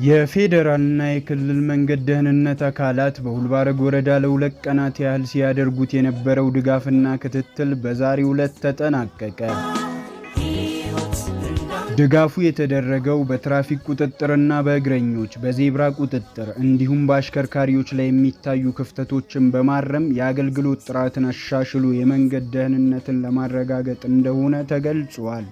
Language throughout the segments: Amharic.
የፌደራልና የክልል መንገድ ደህንነት አካላት በሁልባረግ ወረዳ ለሁለት ቀናት ያህል ሲያደርጉት የነበረው ድጋፍና ክትትል በዛሬው ዕለት ተጠናቀቀ። ድጋፉ የተደረገው በትራፊክ ቁጥጥርና በእግረኞች በዜብራ ቁጥጥር እንዲሁም በአሽከርካሪዎች ላይ የሚታዩ ክፍተቶችን በማረም የአገልግሎት ጥራትን አሻሽሎ የመንገድ ደህንነትን ለማረጋገጥ እንደሆነ ተገልጿል።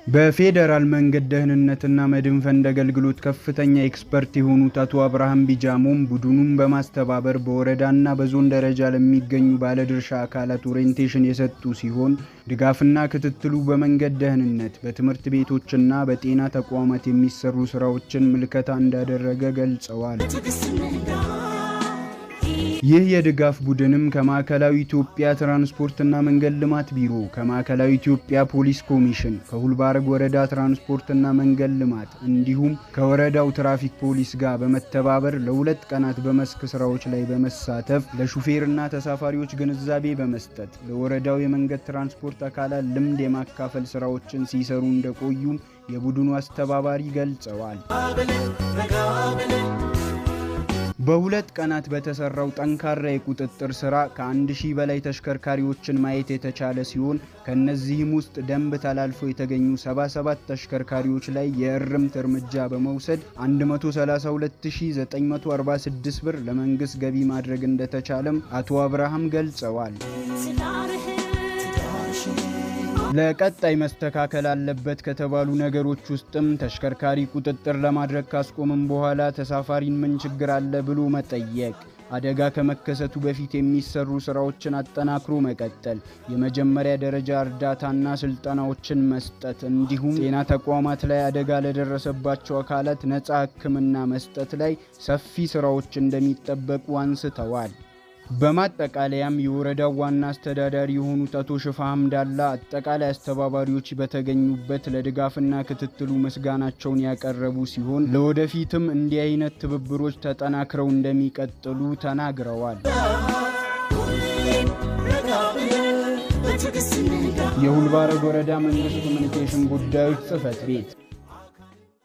በፌደራል መንገድ ደህንነትና መድን ፈንድ አገልግሎት ከፍተኛ ኤክስፐርት የሆኑት አቶ አብርሃም ቢጃሞም ቡድኑን በማስተባበር በወረዳና በዞን ደረጃ ለሚገኙ ባለድርሻ አካላት ኦሪየንቴሽን የሰጡ ሲሆን ድጋፍና ክትትሉ በመንገድ ደህንነት በትምህርት ቤቶችና በጤና ተቋማት የሚሰሩ ስራዎችን ምልከታ እንዳደረገ ገልጸዋል። ይህ የድጋፍ ቡድንም ከማዕከላዊ ኢትዮጵያ ትራንስፖርትና መንገድ ልማት ቢሮ፣ ከማዕከላዊ ኢትዮጵያ ፖሊስ ኮሚሽን፣ ከሁልባረግ ወረዳ ትራንስፖርትና መንገድ ልማት እንዲሁም ከወረዳው ትራፊክ ፖሊስ ጋር በመተባበር ለሁለት ቀናት በመስክ ስራዎች ላይ በመሳተፍ ለሹፌርና ተሳፋሪዎች ግንዛቤ በመስጠት ለወረዳው የመንገድ ትራንስፖርት አካላት ልምድ የማካፈል ስራዎችን ሲሰሩ እንደቆዩ የቡድኑ አስተባባሪ ገልጸዋል። በሁለት ቀናት በተሰራው ጠንካራ የቁጥጥር ስራ ከ1000 በላይ ተሽከርካሪዎችን ማየት የተቻለ ሲሆን ከነዚህም ውስጥ ደንብ ተላልፈው የተገኙ 77 ተሽከርካሪዎች ላይ የእርምት እርምጃ በመውሰድ 132946 ብር ለመንግስት ገቢ ማድረግ እንደተቻለም አቶ አብርሃም ገልጸዋል። ለቀጣይ መስተካከል አለበት ከተባሉ ነገሮች ውስጥም ተሽከርካሪ ቁጥጥር ለማድረግ ካስቆመም በኋላ ተሳፋሪን ምን ችግር አለ ብሎ መጠየቅ፣ አደጋ ከመከሰቱ በፊት የሚሰሩ ስራዎችን አጠናክሮ መቀጠል፣ የመጀመሪያ ደረጃ እርዳታና ስልጠናዎችን መስጠት እንዲሁም ጤና ተቋማት ላይ አደጋ ለደረሰባቸው አካላት ነፃ ሕክምና መስጠት ላይ ሰፊ ስራዎች እንደሚጠበቁ አንስተዋል። በማጠቃለያም የወረዳው ዋና አስተዳዳሪ የሆኑት አቶ ሽፋ ሐምዳላ አጠቃላይ አስተባባሪዎች በተገኙበት ለድጋፍና ክትትሉ ምስጋናቸውን ያቀረቡ ሲሆን ለወደፊትም እንዲህ አይነት ትብብሮች ተጠናክረው እንደሚቀጥሉ ተናግረዋል። የሁልባረግ ወረዳ መንግስት ኮሚኒኬሽን ጉዳዮች ጽሕፈት ቤት